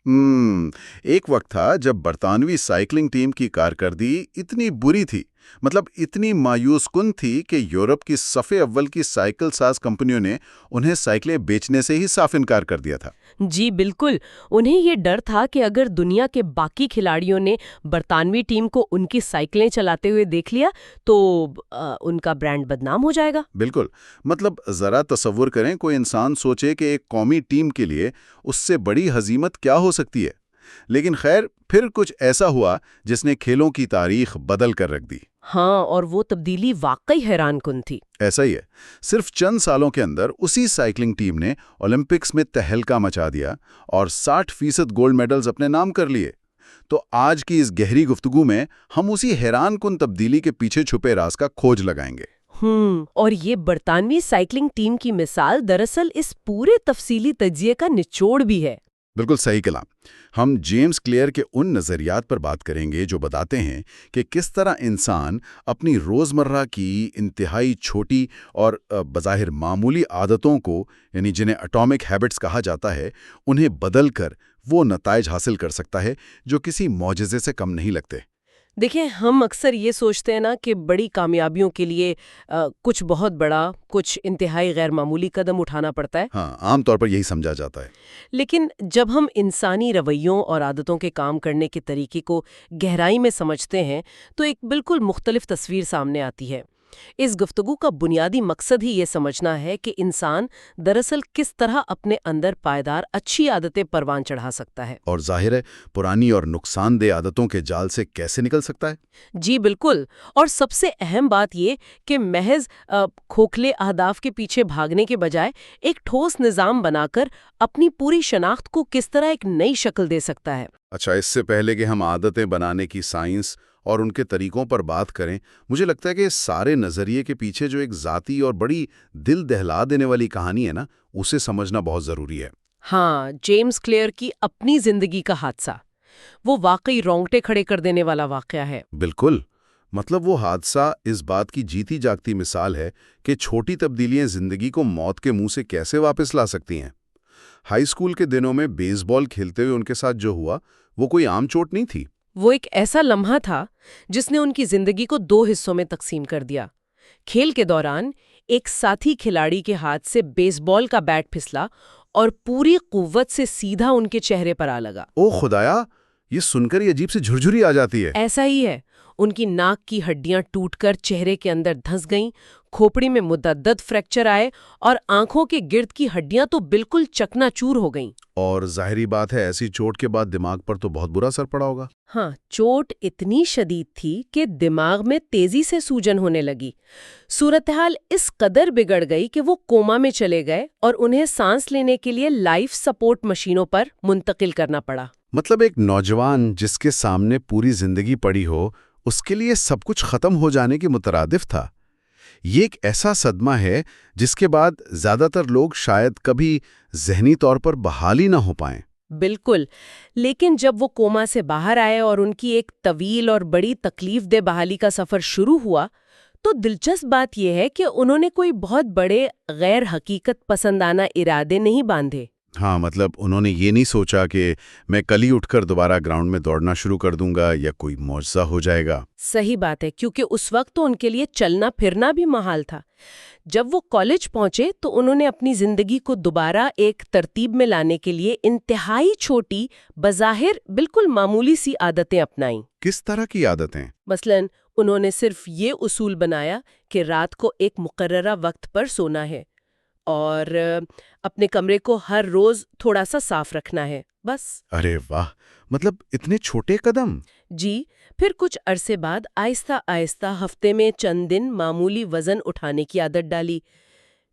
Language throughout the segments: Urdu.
ایک وقت تھا جب برطانوی سائیکلنگ ٹیم کی کارکردگی اتنی بری تھی، مطلب اتنی مایوس کن تھی کہ یورپ کی صف اول کی سائیکل ساز کمپنیوں نے انہیں سائیکلیں بیچنے سے ہی صاف انکار کر دیا تھا۔ جی بالکل، انہیں یہ ڈر تھا کہ اگر دنیا کے باقی کھلاڑیوں نے برطانوی ٹیم کو ان کی سائیکلیں چلاتے ہوئے دیکھ لیا تو ان کا برانڈ بدنام ہو جائے گا۔ بالکل، مطلب ذرا تصور کریں کوئی انسان سوچے کہ ایک قومی ٹیم کے لیے اس سے بڑی ہزیمت کیا ہو سکتی ہے۔ لیکن خیر، پھر کچھ ایسا ہوا جس نے کھیلوں کی تاریخ بدل کر رکھ دی۔ ہاں، اور وہ تبدیلی واقعی حیران کن تھی۔ ایسا ہی ہے، صرف چند سالوں کے اندر اسی سائیکلنگ ٹیم نے اولمپکس میں تہلکہ مچا دیا اور 60% گولڈ میڈلز اپنے نام کر لیے۔ تو آج کی اس گہری گفتگو میں ہم اسی حیران کن تبدیلی کے پیچھے چھپے راز کا کھوج لگائیں گے۔ اور یہ برطانوی سائیکلنگ ٹیم کی مثال دراصل اس پورے تفصیلی تجزیے کا نچوڑ بھی ہے۔ بالکل صحیح کلام۔ ہم جیمز کلیئر کے ان نظریات پر بات کریں گے جو بتاتے ہیں کہ کس طرح انسان اپنی روزمرہ کی انتہائی چھوٹی اور بظاہر معمولی عادتوں کو، یعنی جنہیں اٹامک ہیبٹس کہا جاتا ہے، انہیں بدل کر وہ نتائج حاصل کر سکتا ہے جو کسی معجزے سے کم نہیں لگتے۔ دیکھیں، ہم اکثر یہ سوچتے ہیں نا کہ بڑی کامیابیوں کے لیے کچھ بہت بڑا، کچھ انتہائی غیر معمولی قدم اٹھانا پڑتا ہے۔ ہاں، عام طور پر یہی سمجھا جاتا ہے۔ لیکن جب ہم انسانی رویوں اور عادتوں کے کام کرنے کے طریقے کو گہرائی میں سمجھتے ہیں تو ایک بالکل مختلف تصویر سامنے آتی ہے۔ اس گفتگو کا بنیادی مقصد ہی یہ سمجھنا ہے کہ انسان دراصل کس طرح اپنے اندر پائیدار اچھی عادتیں پروان چڑھا سکتا ہے، اور ظاہر ہے پرانی اور نقصان دہ عادتوں کے جال سے کیسے نکل سکتا ہے۔ جی بالکل، اور سب سے اہم بات یہ کہ محض کھوکھلے اہداف کے پیچھے بھاگنے کے بجائے ایک ٹھوس نظام بنا کر اپنی پوری شناخت کو کس طرح ایک نئی شکل دے سکتا ہے۔ اچھا، اس سے پہلے کہ ہم عادتیں بنانے کی سائنس اور ان کے طریقوں پر بات کریں، مجھے لگتا ہے کہ اس سارے نظریے کے پیچھے جو ایک ذاتی اور بڑی دل دہلا دینے والی کہانی ہے نا، اسے سمجھنا بہت ضروری ہے۔ ہاں، جیمز کلیئر کی اپنی زندگی کا حادثہ، وہ واقعی رونگٹے کھڑے کر دینے والا واقعہ ہے۔ بالکل، مطلب وہ حادثہ اس بات کی جیتی جاگتی مثال ہے کہ چھوٹی تبدیلیاں زندگی کو موت کے منہ سے کیسے واپس لا سکتی ہیں۔ ہائی اسکول کے دنوں میں بیس بال کھیلتے ہوئے ان کے ساتھ جو ہوا وہ کوئی عام چوٹ نہیں تھی۔ وہ ایک ایسا لمحہ تھا جس نے ان کی زندگی کو 2 حصوں میں تقسیم کر دیا۔ کھیل کے دوران ایک ساتھی کھلاڑی کے ہاتھ سے بیس بال کا بیٹ پھسلا اور پوری قوت سے سیدھا ان کے چہرے پر آ لگا۔ او خدایا، یہ سن کر یہ عجیب سی جھرجھری آ جاتی ہے۔ ایسا ہی ہے، ان کی ناک کی ہڈیاں ٹوٹ کر چہرے کے اندر دھنس گئیں، کھوپڑی میں متعدد فریکچر آئے اور آنکھوں کے گرد کی ہڈیاں تو بالکل چکنا چور ہو گئیں۔ اور ظاہری بات ہے ایسی چوٹ کے بعد دماغ پر تو بہت برا اثر پڑا ہوگا۔ ہاں، چوٹ اتنی شدید تھی کہ دماغ میں تیزی سے سوجن ہونے لگی۔ صورتحال اس قدر بگڑ گئی کہ وہ کوما میں چلے گئے اور انہیں سانس لینے کے لیے لائف سپورٹ مشینوں پر منتقل کرنا پڑا۔ مطلب ایک نوجوان جس کے سامنے پوری زندگی پڑی ہو، اس کے لیے سب کچھ ختم ہو جانے کے مترادف تھا۔ یہ ایک ایسا صدمہ ہے جس کے بعد زیادہ تر لوگ شاید کبھی ذہنی طور پر بحال ہی نہ ہو پائیں۔ بالکل، لیکن جب وہ کوما سے باہر آئے اور ان کی ایک طویل اور بڑی تکلیف دہ بحالی کا سفر شروع ہوا تو دلچسپ بات یہ ہے کہ انہوں نے کوئی بہت بڑے غیر حقیقت پسندانہ ارادے نہیں باندھے۔ ہاں، مطلب انہوں نے یہ نہیں سوچا کہ میں کل ہی اٹھ کر دوبارہ گراؤنڈ میں دوڑنا شروع کر دوں گا یا کوئی معجزہ ہو جائے گا۔ صحیح بات ہے، کیونکہ اس وقت تو ان کے لیے چلنا پھرنا بھی محال تھا۔ جب وہ کالج پہنچے تو انہوں نے اپنی زندگی کو دوبارہ ایک ترتیب میں لانے کے لیے انتہائی چھوٹی، بظاہر بالکل معمولی سی عادتیں اپنائیں۔ کس طرح کی عادتیں؟ مثلاً انہوں نے صرف یہ اصول بنایا کہ رات کو ایک مقررہ وقت پر سونا ہے اور اپنے کمرے کو ہر روز تھوڑا سا صاف رکھنا ہے، بس۔ ارے واہ، مطلب اتنے چھوٹے قدم۔ جی، پھر کچھ عرصے بعد آہستہ آہستہ ہفتے میں چند دن معمولی وزن اٹھانے کی عادت ڈالی۔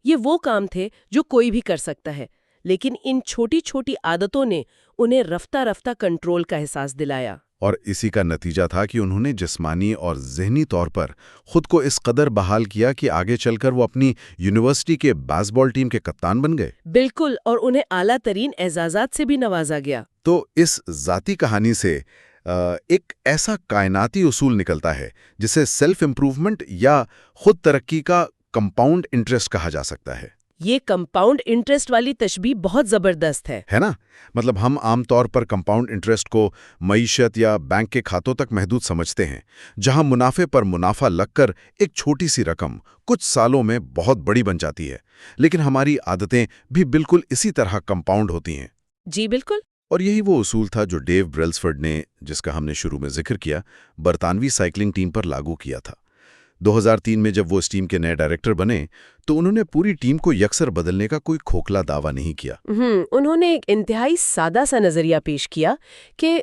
یہ وہ کام تھے جو کوئی بھی کر سکتا ہے، لیکن ان چھوٹی چھوٹی عادتوں نے انہیں رفتہ رفتہ کنٹرول کا احساس دلایا۔ اور اسی کا نتیجہ تھا کہ انہوں نے جسمانی اور ذہنی طور پر خود کو اس قدر بحال کیا کہ آگے چل کر وہ اپنی یونیورسٹی کے بیس بال ٹیم کے کپتان بن گئے۔ بالکل، اور انہیں اعلیٰ ترین اعزازات سے بھی نوازا گیا۔ تو اس ذاتی کہانی سے ایک ایسا کائناتی اصول نکلتا ہے جسے سیلف امپروومنٹ یا خود ترقی کا کمپاؤنڈ انٹرسٹ کہا جا سکتا ہے۔ یہ کمپاؤنڈ انٹرسٹ والی تشبیہ بہت زبردست ہے نا؟ مطلب ہم عام طور پر کمپاؤنڈ انٹرسٹ کو معیشت یا بینک کے کھاتوں تک محدود سمجھتے ہیں، جہاں منافع پر منافع لگ کر ایک چھوٹی سی رقم کچھ سالوں میں بہت بڑی بن جاتی ہے، لیکن ہماری عادتیں بھی بالکل اسی طرح کمپاؤنڈ ہوتی ہیں۔ جی بالکل۔ اور یہی وہ اصول تھا جو ڈیو بریلسفرڈ نے، جس کا ہم نے شروع میں ذکر کیا، برطانوی سائیکلنگ ٹیم پر لاگو کیا تھا۔ 2003 میں جب وہ اس ٹیم کے نئے ڈائریکٹر بنے تو انہوں نے پوری ٹیم کو یکسر بدلنے کا کوئی کھوکھلا دعویٰ نہیں کیا۔ انہوں نے ایک انتہائی سادہ سا نظریہ پیش کیا کہ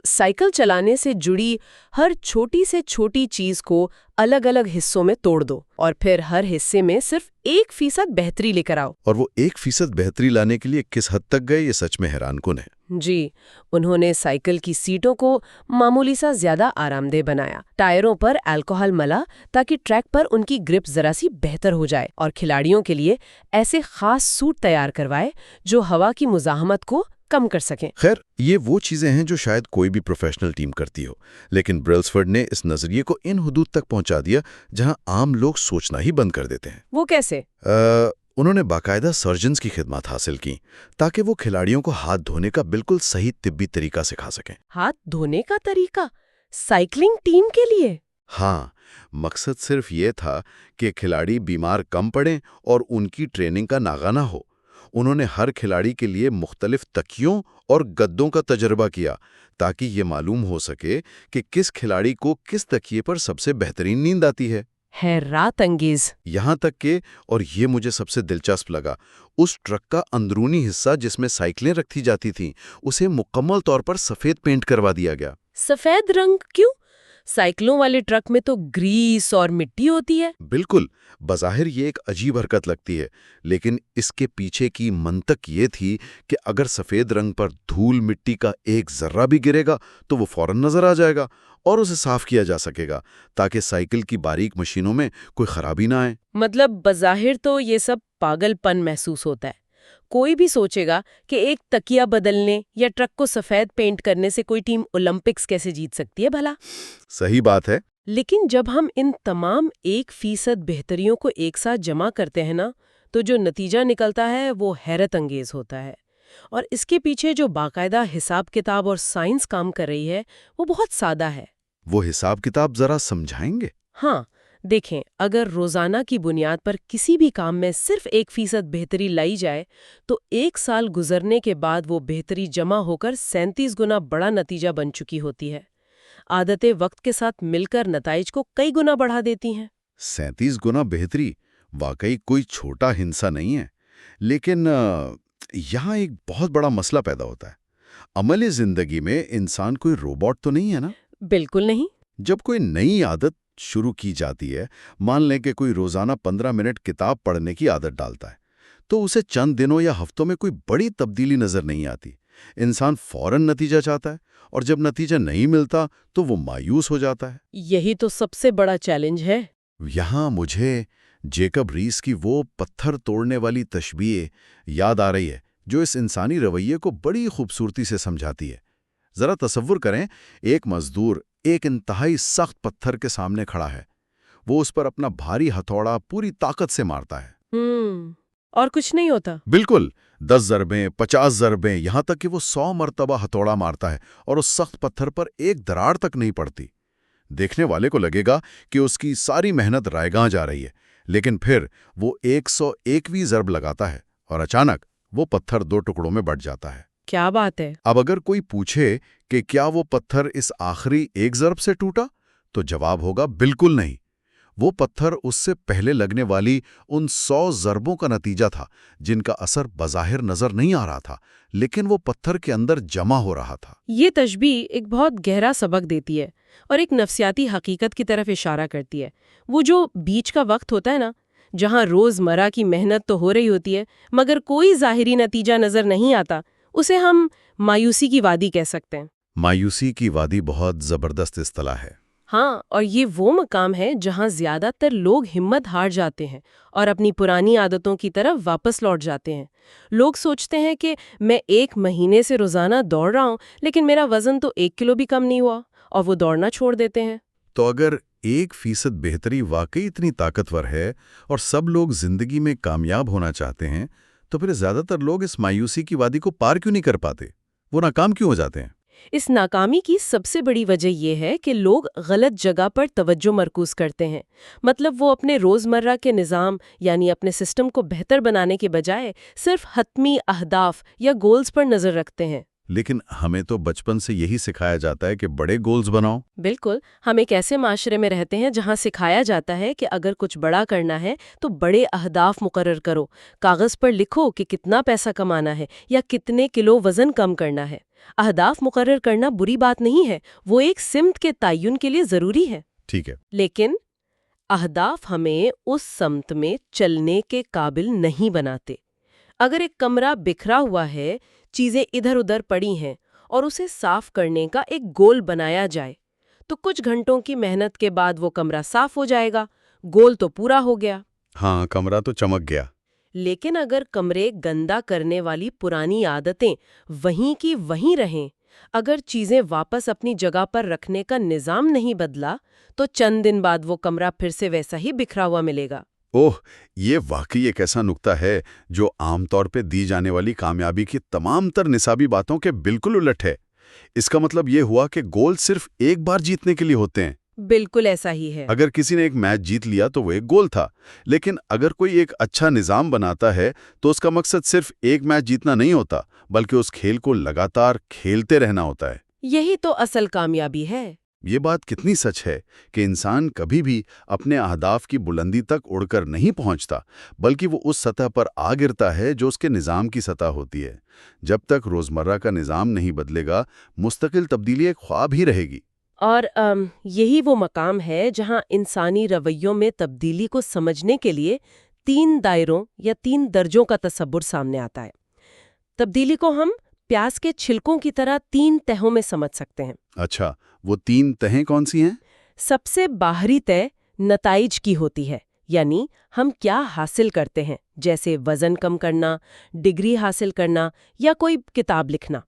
سائیکل چلانے سے جڑی ہر چھوٹی سے چھوٹی چیز کو الگ الگ حصوں میں توڑ دو اور پھر ہر حصے میں صرف 1% بہتری لے کر آؤ۔ اور وہ 1% بہتری لانے کے لیے کس حد تک گئے، یہ سچ میں حیران کن ہے۔ جی، انہوں نے سائیکل کی سیٹوں کو معمولی سا زیادہ آرام دہ بنایا، ٹائروں پر الکوہل ملا تاکہ ٹریک پر ان کی گرپ ذرا سی بہتر ہو جائے، اور کھلاڑیوں کے لیے ایسے خاص سوٹ تیار کروائے جو ہوا کی مزاحمت کو کم کر سکیں۔ خیر، یہ وہ چیزیں ہیں جو شاید کوئی بھی پروفیشنل ٹیم کرتی ہو، لیکن بریلسفرڈ نے اس نظریے کو ان حدود تک پہنچا دیا جہاں عام لوگ سوچنا ہی بند کر دیتے ہیں۔ وہ کیسے؟ انہوں نے باقاعدہ سرجنز کی خدمات حاصل کی تاکہ وہ کھلاڑیوں کو ہاتھ دھونے کا بالکل صحیح طبی طریقہ سکھا سکیں۔ ہاتھ دھونے کا طریقہ سائیکلنگ ٹیم کے لیے؟ ہاں، مقصد صرف یہ تھا کہ کھلاڑی بیمار کم پڑیں اور ان کی ٹریننگ کا ناغہ نہ ہو۔ انہوں نے ہر کھلاڑی کے لیے مختلف تکیوں اور گدوں کا تجربہ کیا تاکہ یہ معلوم ہو سکے کہ کس کھلاڑی کو کس تکیے پر سب سے بہترین نیند آتی ہے۔ حیرت انگیز۔ یہاں تک کہ، اور یہ مجھے سب سے دلچسپ لگا، اس ٹرک کا اندرونی حصہ جس میں سائیکلیں رکھی جاتی تھیں اسے مکمل طور پر سفید پینٹ کروا دیا گیا۔ سفید رنگ کیوں؟ سائیکلوں والے ٹرک میں تو گریس اور مٹی ہوتی ہے۔ بالکل، بظاہر یہ ایک عجیب حرکت لگتی ہے، لیکن اس کے پیچھے کی منطق یہ تھی کہ اگر سفید رنگ پر دھول مٹی کا ایک ذرہ بھی گرے گا تو وہ فوراً نظر آ جائے گا اور اسے صاف کیا جا سکے گا تاکہ سائیکل کی باریک مشینوں میں کوئی خرابی نہ آئے۔ مطلب بظاہر تو یہ سب پاگل پن محسوس ہوتا ہے۔ کوئی بھی سوچے گا کہ ایک تکیہ بدلنے یا ٹرک کو سفید پینٹ کرنے سے کوئی ٹیم اولمپکس کیسے جیت سکتی ہے بھلا؟ صحیح بات ہے۔ لیکن جب ہم ان تمام 1% بہتریوں کو ایک ساتھ جمع کرتے ہیں نا، تو جو نتیجہ نکلتا ہے وہ حیرت انگیز ہوتا ہے۔ اور اس کے پیچھے جو باقاعدہ حساب کتاب اور سائنس کام کر رہی ہے وہ بہت سادہ ہے۔ وہ حساب کتاب ذرا سمجھائیں گے؟ ہاں، دیکھیں، اگر روزانہ کی بنیاد پر کسی بھی کام میں صرف 1% بہتری لائی جائے تو 1 سال گزرنے کے بعد وہ بہتری جمع ہو کر 37 گنا بڑا نتیجہ بن چکی ہوتی ہے۔ عادتیں وقت کے ساتھ مل کر نتائج کو کئی گنا بڑھا دیتی ہیں۔ 37 گنا بہتری واقعی کوئی چھوٹا ہنسا نہیں ہے، لیکن یہاں ایک بہت بڑا مسئلہ پیدا ہوتا ہے۔ عملی زندگی میں انسان کوئی روبوٹ تو نہیں ہے نا؟ بالکل نہیں۔ جب کوئی نئی عادت شروع کی جاتی ہے، مان لیں کہ کوئی روزانہ 15 منٹ کتاب پڑھنے کی عادت ڈالتا ہے، تو اسے چند دنوں یا ہفتوں میں کوئی بڑی تبدیلی نظر نہیں آتی۔ انسان فوراً نتیجہ چاہتا ہے، اور جب نتیجہ نہیں ملتا تو وہ مایوس ہو جاتا ہے۔ یہی تو سب سے بڑا چیلنج ہے۔ یہاں مجھے جیکب ریس کی وہ پتھر توڑنے والی تشبیہ یاد آ رہی ہے جو اس انسانی رویے کو بڑی خوبصورتی سے سمجھاتی ہے۔ ذرا تصور کریں، ایک مزدور ایک انتہائی سخت پتھر کے سامنے کھڑا ہے۔ وہ اس پر اپنا بھاری ہتھوڑا پوری طاقت سے مارتا ہے۔ اور کچھ نہیں ہوتا؟ بالکل، 10 ضربیں، 50 ضربیں، یہاں تک کہ وہ 100 مرتبہ ہتھوڑا مارتا ہے اور اس سخت پتھر پر ایک دراڑ تک نہیں پڑتی۔ دیکھنے والے کو لگے گا کہ اس کی ساری محنت رائیگاں جا رہی ہے، لیکن پھر وہ 101ویں ضرب لگاتا ہے اور اچانک وہ پتھر 2 ٹکڑوں میں بٹ جاتا ہے۔ کیا بات ہے! اب اگر کوئی پوچھے کہ کیا وہ پتھر اس آخری ایک ضرب سے ٹوٹا، تو جواب ہوگا بالکل نہیں۔ وہ پتھر اس سے پہلے لگنے والی ان 100 ضربوں کا نتیجہ تھا جن کا اثر بظاہر نظر نہیں آ رہا تھا، لیکن وہ پتھر کے اندر جمع ہو رہا تھا۔ یہ تشبیہ ایک بہت گہرا سبق دیتی ہے اور ایک نفسیاتی حقیقت کی طرف اشارہ کرتی ہے۔ وہ جو بیچ کا وقت ہوتا ہے نا، جہاں روزمرہ کی محنت تو ہو رہی ہوتی ہے مگر کوئی ظاہری نتیجہ نظر نہیں آتا، اسے ہم مایوسی کی وادی کہہ سکتے ہیں۔ مایوسی کی وادی بہت زبردست اصطلاح ہے۔ ہاں، اور یہ وہ مقام ہے جہاں زیادہ تر لوگ ہمت ہار جاتے ہیں اور اپنی پرانی عادتوں کی طرف واپس لوٹ جاتے ہیں۔ لوگ سوچتے ہیں کہ میں 1 مہینے سے روزانہ دوڑ رہا ہوں لیکن میرا وزن تو 1 کلو بھی کم نہیں ہوا، اور وہ دوڑنا چھوڑ دیتے ہیں۔ تو اگر 1% بہتری واقعی اتنی طاقتور ہے اور سب لوگ زندگی میں کامیاب ہونا چاہتے ہیں، تو پھر زیادہ تر لوگ اس مایوسی کی وادی کو پار کیوں نہیں کر پاتے؟ وہ ناکام کیوں ہو جاتے ہیں؟ اس ناکامی کی سب سے بڑی وجہ یہ ہے کہ لوگ غلط جگہ پر توجہ مرکوز کرتے ہیں۔ مطلب وہ اپنے روزمرہ کے نظام یعنی اپنے سسٹم کو بہتر بنانے کے بجائے صرف حتمی اہداف یا گولز پر نظر رکھتے ہیں۔ لیکن ہمیں تو بچپن سے یہی سکھایا جاتا ہے کہ بڑے گولز بناؤ۔ بالکل، ہم ایک ایسے معاشرے میں رہتے ہیں جہاں سکھایا جاتا ہے کہ اگر کچھ بڑا کرنا ہے تو بڑے اہداف مقرر کرو، کاغذ پر لکھو کہ کتنا پیسہ کمانا ہے یا کتنے کلو وزن کم کرنا ہے۔ اہداف مقرر کرنا بری بات نہیں ہے، وہ ایک سمت کے تعین کے لیے ضروری ہے۔ ٹھیک ہے۔ لیکن اہداف ہمیں اس سمت میں چلنے کے قابل نہیں بناتے۔ اگر ایک کمرہ بکھرا ہوا ہے، چیزیں ادھر ادھر پڑی ہیں اور اسے صاف کرنے کا ایک گول بنایا جائے تو کچھ گھنٹوں کی محنت کے بعد وہ کمرہ صاف ہو جائے گا، گول تو پورا ہو گیا۔ ہاں، کمرہ تو چمک گیا۔ لیکن اگر کمرے گندا کرنے والی پرانی عادتیں وہیں کی وہیں رہیں، اگر چیزیں واپس اپنی جگہ پر رکھنے کا نظام نہیں بدلا تو چند دن بعد وہ کمرہ پھر سے ویسا ہی بکھرا ہوا ملے گا۔ اوہ، یہ واقعی ایک ایسا نکتہ ہے جو عام طور پہ دی جانے والی کامیابی کی تمام تر نصابی باتوں کے بالکل الٹ ہے۔ اس کا مطلب یہ ہوا کہ گول صرف ایک بار جیتنے کے لیے ہوتے ہیں۔ بالکل ایسا ہی ہے۔ اگر کسی نے ایک میچ جیت لیا تو وہ ایک گول تھا، لیکن اگر کوئی ایک اچھا نظام بناتا ہے تو اس کا مقصد صرف ایک میچ جیتنا نہیں ہوتا، بلکہ اس کھیل کو لگاتار کھیلتے رہنا ہوتا ہے۔ یہی تو اصل کامیابی ہے۔ یہ بات کتنی سچ ہے کہ انسان کبھی بھی اپنے اہداف کی بلندی تک اڑ کر نہیں پہنچتا، بلکہ وہ اس سطح پر آ گرتا ہے جو اس کے نظام کی سطح ہوتی ہے۔ جب تک روزمرہ کا نظام نہیں بدلے گا، مستقل تبدیلی ایک خواب ہی رہے گی۔ اور یہی وہ مقام ہے جہاں انسانی رویوں میں تبدیلی کو سمجھنے کے لیے 3 دائروں یا 3 درجوں کا تصور سامنے آتا ہے۔ تبدیلی کو ہم پیاز کے چھلکوں کی طرح 3 تہوں میں سمجھ سکتے ہیں۔ اچھا، وہ 3 تہیں کون سی ہیں؟ سب سے باہری تہ نتائج کی ہوتی ہے، یعنی ہم کیا حاصل کرتے ہیں، جیسے وزن کم کرنا، ڈگری حاصل کرنا یا کوئی کتاب لکھنا۔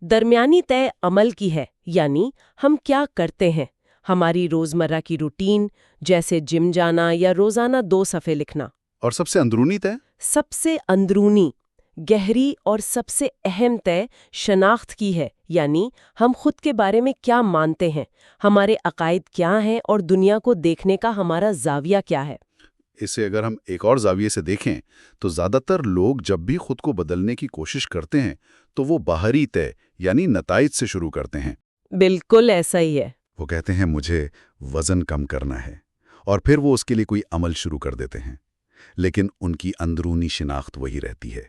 درمیانی تہ عمل کی ہے، یعنی ہم کیا کرتے ہیں، ہماری روزمرہ کی روٹین جیسے جم جانا یا روزانہ 2 صفحے لکھنا۔ اور سب سے اندرونی تہ؟ سب سے اندرونی، گہری اور سب سے اہم تہ شناخت کی ہے، یعنی ہم خود کے بارے میں کیا مانتے ہیں، ہمارے عقائد کیا ہیں اور دنیا کو دیکھنے کا ہمارا زاویہ کیا ہے۔ اسے اگر ہم ایک اور زاویے سے دیکھیں تو زیادہ تر لوگ جب بھی خود کو بدلنے کی کوشش کرتے ہیں تو وہ باہری تہ یعنی نتائج سے شروع کرتے ہیں۔ بالکل ایسا ہی ہے۔ وہ کہتے ہیں مجھے وزن کم کرنا ہے، اور پھر وہ اس کے لیے کوئی عمل شروع کر دیتے ہیں، لیکن ان کی اندرونی شناخت وہی رہتی ہے۔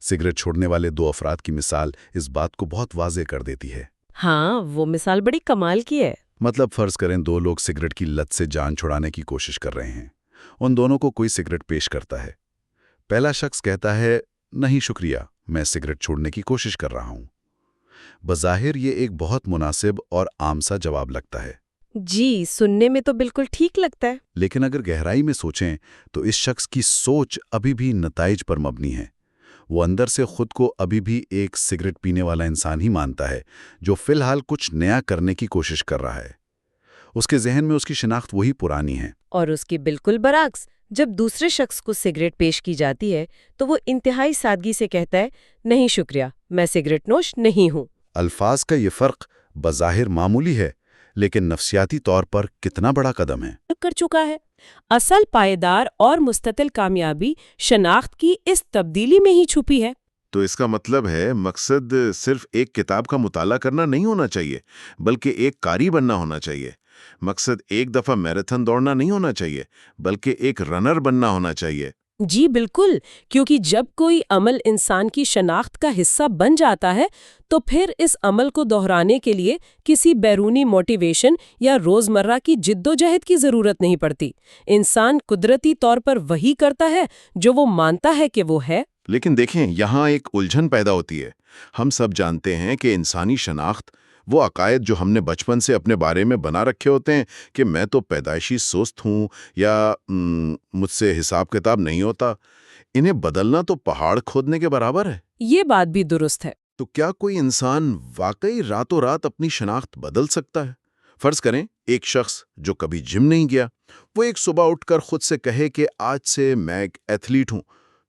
سگریٹ چھوڑنے والے 2 افراد کی مثال اس بات کو بہت واضح کر دیتی ہے۔ ہاں، وہ مثال بڑی کمال کی ہے۔ مطلب فرض کریں 2 لوگ سگریٹ کی لت سے جان چھڑانے کی کوشش کر رہے ہیں۔ ان دونوں کو کوئی سگریٹ پیش کرتا ہے۔ پہلا شخص کہتا ہے نہیں شکریہ، میں سگریٹ چھوڑنے کی کوشش کر رہا ہوں۔ بظاہر یہ ایک بہت مناسب اور عام سا جواب لگتا ہے۔ جی، سننے میں تو بالکل ٹھیک لگتا ہے۔ لیکن اگر گہرائی میں سوچیں تو اس شخص کی سوچ ابھی بھی نتائج پر مبنی ہے۔ وہ اندر سے خود کو ابھی بھی ایک سگریٹ پینے والا انسان ہی مانتا ہے جو فی الحال کچھ نیا کرنے کی کوشش کر رہا ہے۔ اس کے ذہن میں اس کی شناخت وہی پرانی ہے۔ اور اس کی بالکل برعکس، جب دوسرے شخص کو سگریٹ پیش کی جاتی ہے تو وہ انتہائی سادگی سے کہتا ہے نہیں شکریہ، میں سگریٹ نوش نہیں ہوں۔ الفاظ کا یہ فرق بظاہر معمولی ہے، لیکن نفسیاتی طور پر کتنا بڑا قدم ہے۔ کر چکا ہے۔ اصل پائیدار اور مستقل کامیابی شناخت کی اس تبدیلی میں ہی چھپی ہے۔ تو اس کا مطلب ہے مقصد صرف ایک کتاب کا مطالعہ کرنا نہیں ہونا چاہیے، بلکہ ایک قاری بننا ہونا چاہیے۔ مقصد ایک دفعہ میراتھن دوڑنا نہیں ہونا چاہیے، بلکہ ایک رنر بننا ہونا چاہیے۔ جی بالکل، کیونکہ جب کوئی عمل انسان کی شناخت کا حصہ بن جاتا ہے تو پھر اس عمل کو دہرانے کے لیے کسی بیرونی موٹیویشن یا روزمرہ کی جد و جہد کی ضرورت نہیں پڑتی۔ انسان قدرتی طور پر وہی کرتا ہے جو وہ مانتا ہے کہ وہ ہے۔ لیکن دیکھیں، یہاں ایک الجھن پیدا ہوتی ہے۔ ہم سب جانتے ہیں کہ انسانی شناخت، وہ عقائد جو ہم نے بچپن سے اپنے بارے میں بنا رکھے ہوتے ہیں کہ میں تو پیدائشی سست ہوں یا مجھ سے حساب کتاب نہیں ہوتا، انہیں بدلنا تو پہاڑ کھودنے کے برابر ہے۔ یہ بات بھی درست ہے۔ تو کیا کوئی انسان واقعی راتوں رات اپنی شناخت بدل سکتا ہے؟ فرض کریں ایک شخص جو کبھی جم نہیں گیا، وہ ایک صبح اٹھ کر خود سے کہے کہ آج سے میں ایک ایتھلیٹ ہوں،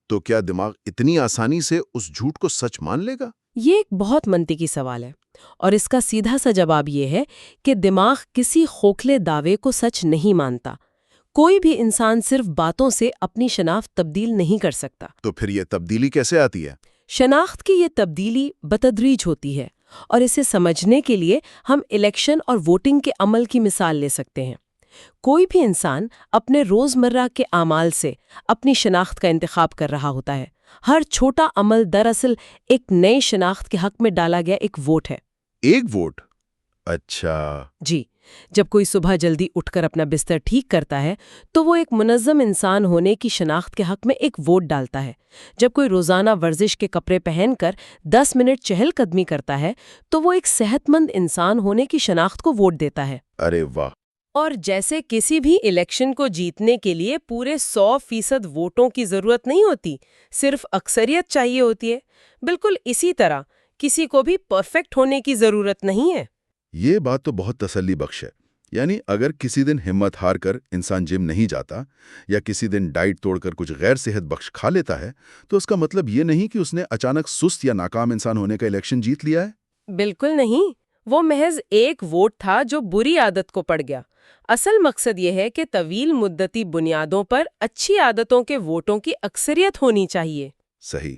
تو کیا دماغ اتنی آسانی سے اس جھوٹ کو سچ مان لے گا؟ یہ ایک بہت منطقی سوال ہے، اور اس کا سیدھا سا جواب یہ ہے کہ دماغ کسی کھوکھلے دعوے کو سچ نہیں مانتا۔ کوئی بھی انسان صرف باتوں سے اپنی شناخت تبدیل نہیں کر سکتا۔ تو پھر یہ تبدیلی کیسے آتی ہے؟ شناخت کی یہ تبدیلی بتدریج ہوتی ہے، اور اسے سمجھنے کے لیے ہم الیکشن اور ووٹنگ کے عمل کی مثال لے سکتے ہیں۔ کوئی بھی انسان اپنے روزمرہ کے اعمال سے اپنی شناخت کا انتخاب کر رہا ہوتا ہے۔ ہر چھوٹا عمل دراصل ایک نئی شناخت کے حق میں ڈالا گیا ایک ووٹ ہے۔ ایک ووٹ؟ اچھا۔ جی، جب کوئی صبح جلدی اٹھ کر اپنا بستر ٹھیک کرتا ہے تو وہ ایک منظم انسان ہونے کی شناخت کے حق میں ایک ووٹ ڈالتا ہے۔ جب کوئی روزانہ ورزش کے کپڑے پہن کر 10 منٹ چہل قدمی کرتا ہے تو وہ ایک صحت مند انسان ہونے کی شناخت کو ووٹ دیتا ہے۔ ارے واہ! اور جیسے کسی بھی الیکشن کو جیتنے کے لیے پورے 100% ووٹوں کی ضرورت نہیں ہوتی، صرف اکثریت چاہیے ہوتی ہے، بالکل اسی طرح کسی کو بھی پرفیکٹ ہونے کی ضرورت نہیں ہے۔ یہ بات تو بہت تسلی بخش ہے۔ یعنی اگر کسی دن ہمت ہار کر انسان جم نہیں جاتا یا کسی دن ڈائٹ توڑ کر کچھ غیر صحت بخش کھا لیتا ہے تو اس کا مطلب یہ نہیں کہ اس نے اچانک سست یا ناکام انسان ہونے کا الیکشن جیت لیا ہے۔ بالکل نہیں، وہ محض ایک ووٹ تھا جو بری عادت کو پڑ گیا۔ اصل مقصد یہ ہے کہ طویل مدتی بنیادوں پر اچھی عادتوں کے ووٹوں کی اکثریت ہونی چاہیے۔ صحیح۔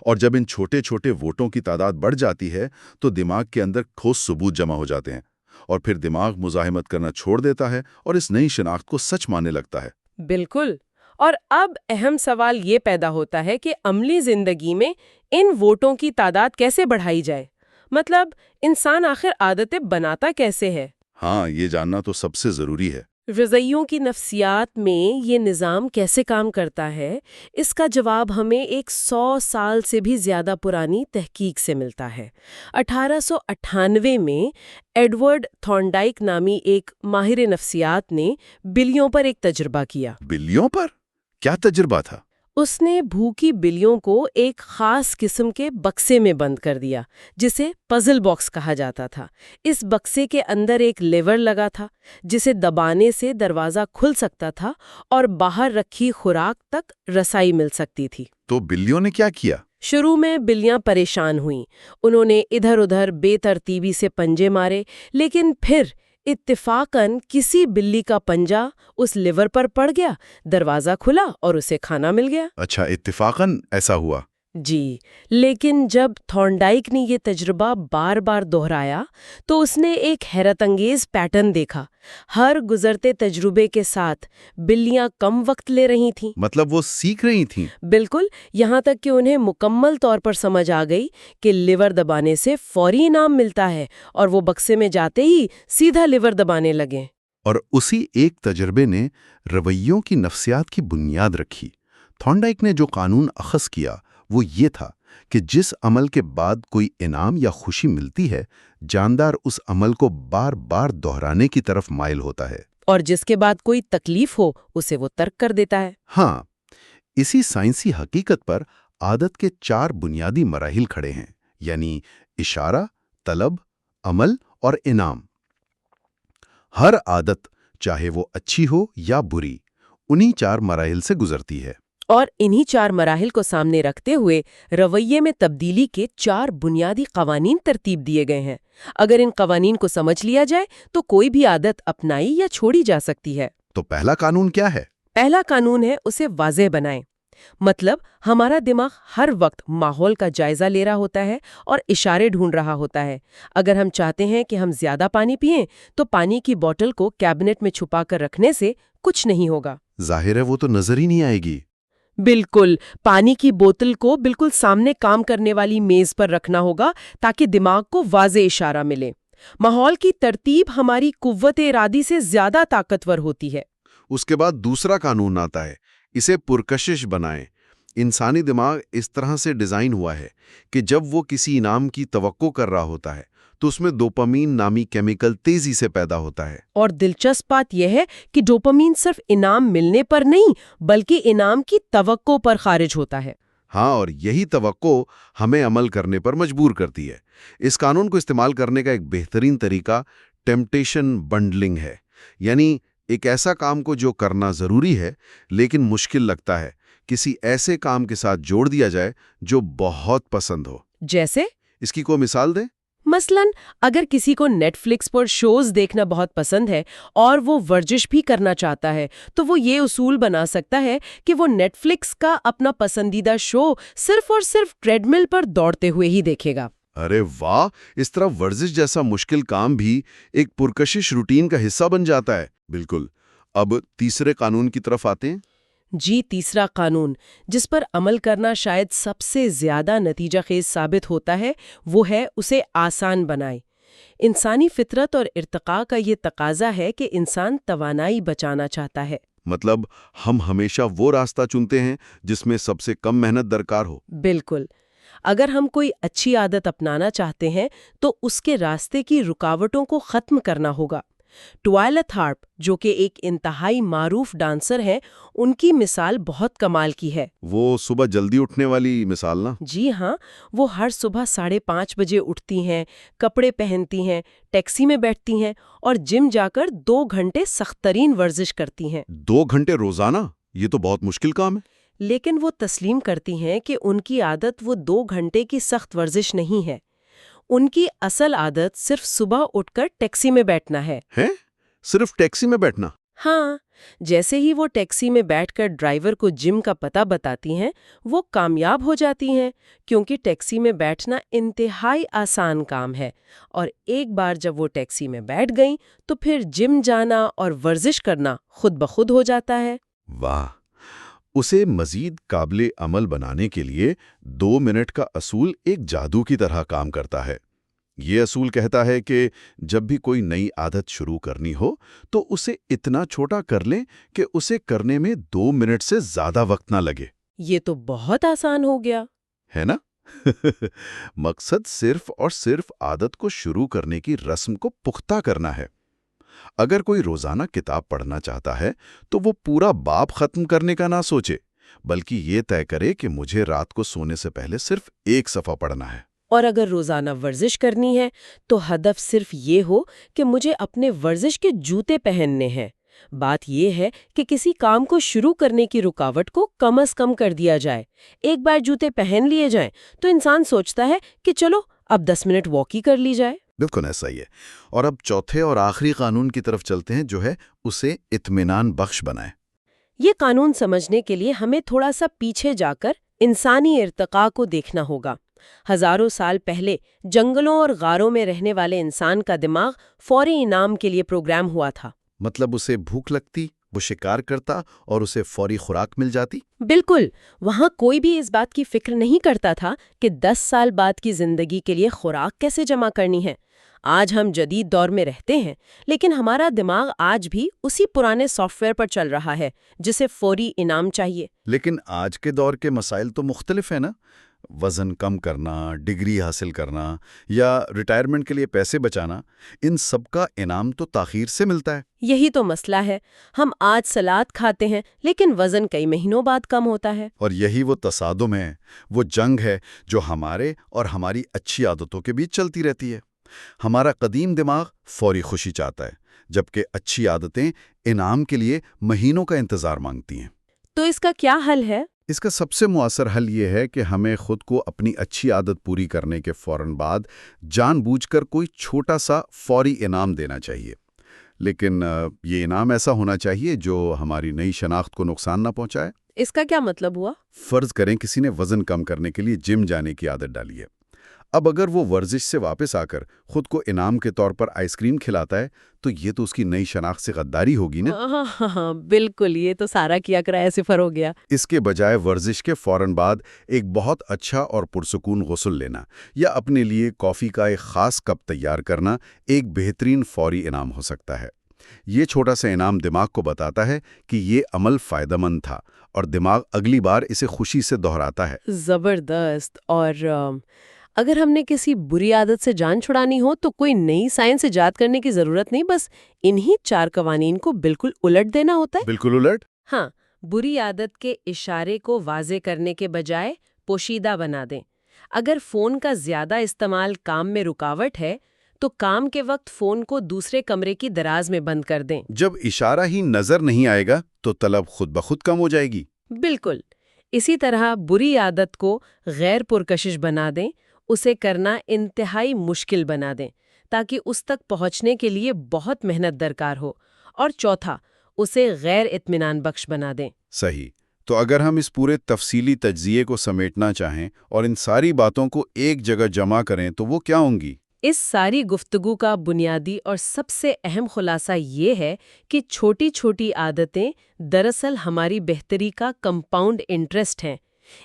اور جب ان چھوٹے چھوٹے ووٹوں کی تعداد بڑھ جاتی ہے تو دماغ کے اندر ٹھوس ثبوت جمع ہو جاتے ہیں، اور پھر دماغ مزاحمت کرنا چھوڑ دیتا ہے اور اس نئی شناخت کو سچ ماننے لگتا ہے۔ بالکل۔ اور اب اہم سوال یہ پیدا ہوتا ہے کہ عملی زندگی میں ان ووٹوں کی تعداد کیسے بڑھائی جائے؟ مطلب انسان آخر عادتیں بناتا کیسے ہے؟ ہاں، یہ جاننا تو سب سے ضروری ہے۔ رضائیوں کی نفسیات میں یہ نظام کیسے کام کرتا ہے، اس کا جواب ہمیں ایک 100 سال سے بھی زیادہ پرانی تحقیق سے ملتا ہے۔ 1898 میں ایڈورڈ تھارنڈائک نامی ایک ماہر نفسیات نے بلیوں پر ایک تجربہ کیا۔ بلیوں پر؟ کیا تجربہ تھا؟ اس نے بھوکی بلیوں کو ایک خاص قسم کے بکسے میں بند کر دیا جسے پزل باکس کہا جاتا تھا۔ اس بکسے کے اندر ایک لیور لگا تھا جسے دبانے سے دروازہ کھل سکتا تھا اور باہر رکھی خوراک تک رسائی مل سکتی تھی۔ تو بلیوں نے کیا کیا؟ شروع میں بلیاں پریشان ہوئیں، انہوں نے ادھر ادھر بے ترتیبی سے پنجے مارے، لیکن پھر اتفاقاً کسی بلی کا پنجہ اس لیور پر پڑ گیا، دروازہ کھلا اور اسے کھانا مل گیا۔ اچھا، اتفاقاً ایسا ہوا؟ جی، لیکن جب تھارنڈائک نے یہ تجربہ بار بار دہرایا تو اس نے ایک حیرت انگیز پیٹرن دیکھا۔ ہر گزرتے تجربے کے ساتھ بلیاں کم وقت لے رہی تھیں۔ مطلب وہ سیکھ رہی تھیں؟ بالکل، یہاں تک کہ انہیں مکمل طور پر سمجھ آ گئی کہ لیور دبانے سے فوری انعام ملتا ہے، اور وہ بکسے میں جاتے ہی سیدھا لیور دبانے لگے۔ اور اسی ایک تجربے نے رویوں کی نفسیات کی بنیاد رکھی۔ تھارنڈائک نے جو قانون اخذ کیا وہ یہ تھا کہ جس عمل کے بعد کوئی انعام یا خوشی ملتی ہے، جاندار اس عمل کو بار بار دہرانے کی طرف مائل ہوتا ہے، اور جس کے بعد کوئی تکلیف ہو اسے وہ ترک کر دیتا ہے۔ ہاں، اسی سائنسی حقیقت پر عادت کے 4 بنیادی مراحل کھڑے ہیں، یعنی اشارہ، طلب، عمل اور انعام۔ ہر عادت، چاہے وہ اچھی ہو یا بری، انہی 4 مراحل سے گزرتی ہے۔ اور انہی 4 مراحل کو سامنے رکھتے ہوئے رویے میں تبدیلی کے 4 بنیادی قوانین ترتیب دیے گئے ہیں۔ اگر ان قوانین کو سمجھ لیا جائے تو کوئی بھی عادت اپنائی یا چھوڑی جا سکتی ہے۔ تو پہلا قانون کیا ہے؟ پہلا قانون ہے اسے واضح بنائیں۔ مطلب ہمارا دماغ ہر وقت ماحول کا جائزہ لے رہا ہوتا ہے اور اشارے ڈھونڈ رہا ہوتا ہے۔ اگر ہم چاہتے ہیں کہ ہم زیادہ پانی پئیں تو پانی کی بوتل کو کیبنٹ میں چھپا کر رکھنے سے کچھ نہیں ہوگا۔ ظاہر ہے وہ تو نظر ہی نہیں آئے گی۔ بالکل، پانی کی بوتل کو بالکل سامنے کام کرنے والی میز پر رکھنا ہوگا تاکہ دماغ کو واضح اشارہ ملے۔ ماحول کی ترتیب ہماری قوت ارادی سے زیادہ طاقتور ہوتی ہے۔ اس کے بعد دوسرا قانون آتا ہے، اسے پرکشش بنائیں۔ انسانی دماغ اس طرح سے ڈیزائن ہوا ہے کہ جب وہ کسی انعام کی توقع کر رہا ہوتا ہے تو اس میں ڈوپامین نامی کیمیکل تیزی سے پیدا ہوتا ہے۔ اور دلچسپ بات یہ ہے کہ ڈوپامین صرف انعام ملنے پر نہیں بلکہ انعام کی توقع پر خارج ہوتا ہے۔ ہاں، اور یہی توقع ہمیں عمل کرنے پر مجبور کرتی ہے۔ اس قانون کو استعمال کرنے کا ایک بہترین طریقہ ٹیمپٹیشن بنڈلنگ ہے، یعنی ایک ایسا کام کو جو کرنا ضروری ہے لیکن مشکل لگتا ہے، کسی ایسے کام کے ساتھ جوڑ دیا جائے جو بہت پسند ہو۔ جیسے اس کی کوئی مثال دیں؟ مثلاً اگر کسی کو نیٹ فلکس پر شوز دیکھنا بہت پسند ہے اور وہ ورزش بھی کرنا چاہتا ہے تو وہ یہ اصول بنا سکتا ہے کہ وہ نیٹ فلکس کا اپنا پسندیدہ شو صرف اور صرف ٹریڈ مل پر دوڑتے ہوئے ہی دیکھے گا۔ ارے واہ! اس طرح ورزش جیسا مشکل کام بھی ایک پرکشش روٹین کا حصہ بن جاتا ہے۔ بالکل۔ اب تیسرے قانون کی طرف آتے ہیں۔ جی، تیسرا قانون جس پر عمل کرنا شاید سب سے زیادہ نتیجہ خیز ثابت ہوتا ہے وہ ہے اسے آسان بنائے۔ انسانی فطرت اور ارتقاء کا یہ تقاضا ہے کہ انسان توانائی بچانا چاہتا ہے۔ مطلب ہم ہمیشہ وہ راستہ چنتے ہیں جس میں سب سے کم محنت درکار ہو۔ بالکل۔ اگر ہم کوئی اچھی عادت اپنانا چاہتے ہیں تو اس کے راستے کی رکاوٹوں کو ختم کرنا ہوگا۔ ٹوائلا تھارپ جو کہ ایک انتہائی معروف ڈانسر ہیں، ان کی مثال بہت کمال کی ہے۔ وہ صبح جلدی اٹھنے والی مثال نا؟ جی ہاں، وہ ہر صبح 5:30 بجے اٹھتی ہیں، کپڑے پہنتی ہیں، ٹیکسی میں بیٹھتی ہیں اور جم جا کر 2 گھنٹے سخت ترین ورزش کرتی ہیں۔ 2 گھنٹے روزانہ؟ یہ تو بہت مشکل کام ہے۔ لیکن وہ تسلیم کرتی ہیں کہ ان کی عادت وہ 2 گھنٹے کی سخت ورزش نہیں ہے۔ ان کی اصل عادت صرف صبح اٹھ کر ٹیکسی میں بیٹھنا ہے۔ ہیں؟ صرف ٹیکسی میں بیٹھنا؟ ہاں، جیسے ہی وہ ٹیکسی میں بیٹھ کر ڈرائیور کو جم کا پتہ بتاتی ہیں، وہ کامیاب ہو جاتی ہیں، کیونکہ ٹیکسی میں بیٹھنا انتہائی آسان کام ہے، اور ایک بار جب وہ ٹیکسی میں بیٹھ گئیں تو پھر جم جانا اور ورزش کرنا خود بخود ہو جاتا ہے۔ واہ! اسے مزید قابل عمل بنانے کے لیے 2 منٹ کا اصول ایک جادو کی طرح کام کرتا ہے۔ یہ اصول کہتا ہے کہ جب بھی کوئی نئی عادت شروع کرنی ہو تو اسے اتنا چھوٹا کر لیں کہ اسے کرنے میں 2 منٹ سے زیادہ وقت نہ لگے۔ یہ تو بہت آسان ہو گیا، ہے نا؟ مقصد صرف اور صرف عادت کو شروع کرنے کی رسم کو پختہ کرنا ہے۔ اگر کوئی روزانہ کتاب پڑھنا چاہتا ہے تو وہ پورا باب ختم کرنے کا نہ سوچے، بلکہ یہ طے کرے کہ مجھے رات کو سونے سے پہلے صرف 1 صفحہ پڑھنا ہے۔ اور اگر روزانہ ورزش کرنی ہے تو ہدف صرف یہ ہو کہ مجھے اپنے ورزش کے جوتے پہننے ہیں۔ بات یہ ہے کہ کسی کام کو شروع کرنے کی رکاوٹ کو کم از کم کر دیا جائے۔ ایک بار جوتے پہن لیے جائیں تو انسان سوچتا ہے کہ چلو اب 10 منٹ واک ہی کر لی جائے۔ بالکل ایسا ہی ہے۔ اور اب چوتھے اور آخری قانون کی طرف چلتے ہیں، جو ہے اسے اطمینان بخش بنائے۔ یہ قانون سمجھنے کے لیے ہمیں تھوڑا سا پیچھے جا کر انسانی ارتقاء کو دیکھنا ہوگا۔ ہزاروں سال پہلے جنگلوں اور غاروں میں رہنے والے انسان کا دماغ فوری انعام کے لیے پروگرام ہوا تھا۔ مطلب اسے بھوک لگتی، وہ شکار کرتا اور اسے فوری خوراک مل جاتی۔ بالکل، وہاں کوئی بھی اس بات کی فکر نہیں کرتا تھا کہ 10 سال بعد کی زندگی کے لیے خوراک کیسے جمع کرنی ہے۔ آج ہم جدید دور میں رہتے ہیں، لیکن ہمارا دماغ آج بھی اسی پرانے سافٹ ویئر پر چل رہا ہے جسے فوری انعام چاہیے۔ لیکن آج کے دور کے مسائل تو مختلف ہیں نا؟ وزن کم کرنا، ڈگری حاصل کرنا یا ریٹائرمنٹ کے لیے پیسے بچانا، ان سب کا انعام تو تاخیر سے ملتا ہے۔ یہی تو مسئلہ ہے، ہم آج سلاد کھاتے ہیں لیکن وزن کئی مہینوں بعد کم ہوتا ہے۔ اور یہی وہ تصادم ہے، وہ جنگ ہے جو ہمارے اور ہماری اچھی عادتوں کے بیچ چلتی رہتی ہے۔ ہمارا قدیم دماغ فوری خوشی چاہتا ہے، جبکہ اچھی عادتیں انعام کے لیے مہینوں کا انتظار مانگتی ہیں۔ تو اس کا کیا حل ہے؟ اس کا سب سے مؤثر حل یہ ہے کہ ہمیں خود کو اپنی اچھی عادت پوری کرنے کے فوراً بعد جان بوجھ کر کوئی چھوٹا سا فوری انعام دینا چاہیے، لیکن یہ انعام ایسا ہونا چاہیے جو ہماری نئی شناخت کو نقصان نہ پہنچائے۔ اس کا کیا مطلب ہوا؟ فرض کریں کسی نے وزن کم کرنے کے لیے جم جانے کی عادت ڈالی ہے۔ اب اگر وہ ورزش سے واپس آ کر خود کو انعام کے طور پر آئس کریم کھلاتا ہے تو یہ تو اس کی نئی شناخت سے غداری ہوگی نا؟ ہاں بالکل، یہ تو سارا کیا کرایا صفر ہو گیا۔ اس کے بجائے ورزش کے فوراً بعد ایک بہت اچھا اور پرسکون غسل لینا یا اپنے لیے کافی کا ایک خاص کپ تیار کرنا ایک بہترین فوری انعام ہو سکتا ہے۔ یہ چھوٹا سا انعام دماغ کو بتاتا ہے کہ یہ عمل فائدہ مند تھا، اور دماغ اگلی بار اسے خوشی سے دہراتا ہے۔ زبردست۔ اور اگر ہم نے کسی بری عادت سے جان چھڑانی ہو تو کوئی نئی سائنس ایجاد کرنے کی ضرورت نہیں، بس انہی 4 قوانین کو بالکل الٹ دینا ہوتا ہے۔ بالکل الٹ؟ ہاں، بری عادت کے اشارے کو واضح کرنے کے بجائے پوشیدہ بنا دیں۔ اگر فون کا زیادہ استعمال کام میں رکاوٹ ہے تو کام کے وقت فون کو دوسرے کمرے کی دراز میں بند کر دیں۔ جب اشارہ ہی نظر نہیں آئے گا تو طلب خود بخود کم ہو جائے گی۔ بالکل اسی طرح بری عادت کو غیر پرکشش بنا دیں، اسے کرنا انتہائی مشکل بنا دیں تاکہ اس تک پہنچنے کے لیے بہت محنت درکار ہو۔ اور چوتھا، اسے غیر اطمینان بخش بنا دیں۔ صحیح۔ تو اگر ہم اس پورے تفصیلی تجزیے کو سمیٹنا چاہیں اور ان ساری باتوں کو ایک جگہ جمع کریں تو وہ کیا ہوں گی؟ اس ساری گفتگو کا بنیادی اور سب سے اہم خلاصہ یہ ہے کہ چھوٹی چھوٹی عادتیں دراصل ہماری بہتری کا کمپاؤنڈ انٹرسٹ ہیں۔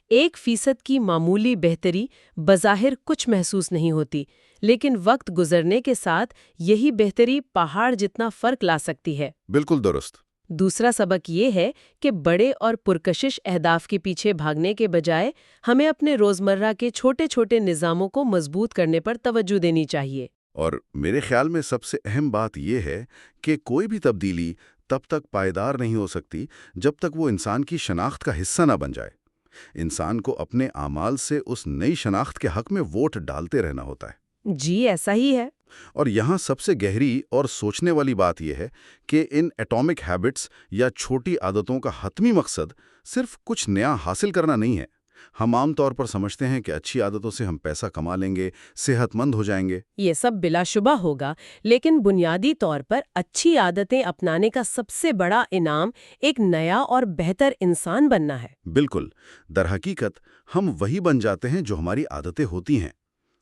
1% کی معمولی بہتری بظاہر کچھ محسوس نہیں ہوتی، لیکن وقت گزرنے کے ساتھ یہی بہتری پہاڑ جتنا فرق لا سکتی ہے۔ بالکل درست۔ دوسرا سبق یہ ہے کہ بڑے اور پرکشش اہداف کے پیچھے بھاگنے کے بجائے ہمیں اپنے روزمرہ کے چھوٹے چھوٹے نظاموں کو مضبوط کرنے پر توجہ دینی چاہیے۔ اور میرے خیال میں سب سے اہم بات یہ ہے کہ کوئی بھی تبدیلی تب تک پائیدار نہیں ہو سکتی جب تک وہ انسان کی شناخت کا حصہ نہ بن جائے۔ انسان کو اپنے اعمال سے اس نئی شناخت کے حق میں ووٹ ڈالتے رہنا ہوتا ہے۔ جی ایسا ہی ہے۔ اور یہاں سب سے گہری اور سوچنے والی بات یہ ہے کہ ان ایٹامک ہیبٹس یا چھوٹی عادتوں کا حتمی مقصد صرف کچھ نیا حاصل کرنا نہیں ہے۔ ہم عام طور پر سمجھتے ہیں کہ اچھی عادتوں سے ہم پیسہ کما لیں گے، صحت مند ہو جائیں گے۔ یہ سب بلا شبہ ہوگا، لیکن بنیادی طور پر اچھی عادتیں اپنانے کا سب سے بڑا انعام ایک نیا اور بہتر انسان بننا ہے۔ بالکل۔ در حقیقت ہم وہی بن جاتے ہیں جو ہماری عادتیں ہوتی ہیں۔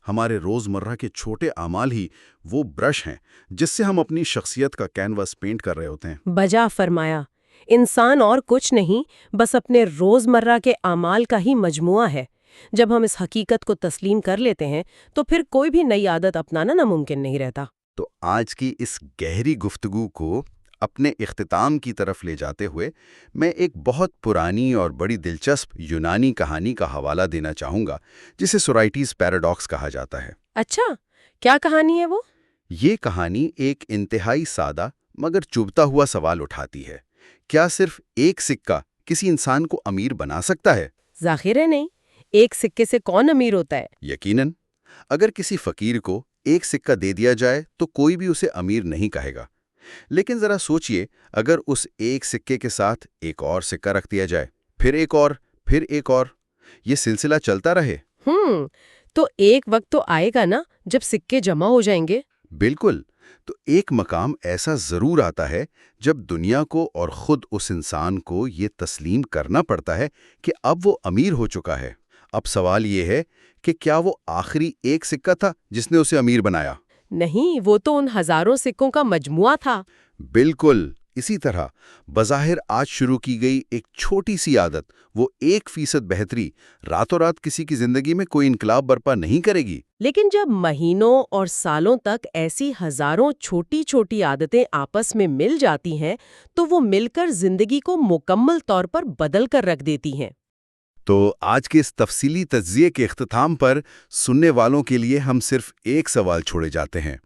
ہمارے روزمرہ کے چھوٹے اعمال ہی وہ برش ہیں جس سے ہم اپنی شخصیت کا کینوس پینٹ کر رہے ہوتے ہیں۔ بجا فرمایا، انسان اور کچھ نہیں، بس اپنے روزمرہ کے اعمال کا ہی مجموعہ ہے۔ جب ہم اس حقیقت کو تسلیم کر لیتے ہیں تو پھر کوئی بھی نئی عادت اپنانا ناممکن نہیں رہتا۔ تو آج کی اس گہری گفتگو کو اپنے اختتام کی طرف لے جاتے ہوئے میں ایک بہت پرانی اور بڑی دلچسپ یونانی کہانی کا حوالہ دینا چاہوں گا جسے سورائٹیز پیراڈاکس کہا جاتا ہے۔ اچھا، کیا کہانی ہے وہ؟ یہ کہانی ایک انتہائی سادہ مگر چبھتا ہوا سوال اٹھاتی ہے۔ کیا صرف ایک سکہ کسی انسان کو امیر بنا سکتا ہے؟ ظاہر ہے نہیں، ایک سکے سے کون امیر ہوتا ہے؟ یقیناً۔ اگر کسی فقیر کو ایک سکہ دے دیا جائے تو کوئی بھی اسے امیر نہیں کہے گا، لیکن ذرا سوچئے، اگر اس ایک سکے کے ساتھ ایک اور سکہ رکھ دیا جائے، پھر ایک اور، پھر ایک اور، یہ سلسلہ چلتا رہے۔ تو ایک وقت تو آئے گا نا جب سکے جمع ہو جائیں گے؟ بالکل۔ تو ایک مقام ایسا ضرور آتا ہے جب دنیا کو اور خود اس انسان کو یہ تسلیم کرنا پڑتا ہے کہ اب وہ امیر ہو چکا ہے۔ اب سوال یہ ہے کہ کیا وہ آخری ایک سکہ تھا جس نے اسے امیر بنایا؟ نہیں، وہ تو ان ہزاروں سکوں کا مجموعہ تھا۔ بالکل اسی طرح بظاہر آج شروع کی گئی ایک چھوٹی سی عادت، وہ 1% بہتری، راتوں رات کسی کی زندگی میں کوئی انقلاب برپا نہیں کرے گی۔ لیکن جب مہینوں اور سالوں تک ایسی ہزاروں چھوٹی چھوٹی عادتیں آپس میں مل جاتی ہیں تو وہ مل کر زندگی کو مکمل طور پر بدل کر رکھ دیتی ہیں۔ تو آج کے اس تفصیلی تجزیے کے اختتام پر سننے والوں کے لیے ہم صرف ایک سوال چھوڑے جاتے ہیں۔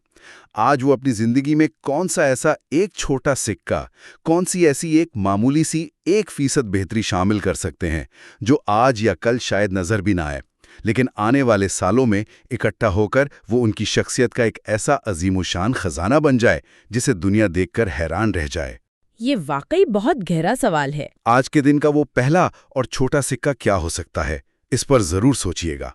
آج وہ اپنی زندگی میں کون سا ایسا ایک چھوٹا سکہ، کون سی ایسی ایک معمولی سی 1% بہتری شامل کر سکتے ہیں جو آج یا کل شاید نظر بھی نہ آئے، لیکن آنے والے سالوں میں اکٹھا ہو کر وہ ان کی شخصیت کا ایک ایسا عظیم الشان خزانہ بن جائے جسے دنیا دیکھ کر حیران رہ جائے۔ یہ واقعی بہت گہرا سوال ہے۔ آج کے دن کا وہ پہلا اور چھوٹا سکہ کیا ہو سکتا ہے؟ اس پر ضرور سوچئے گا۔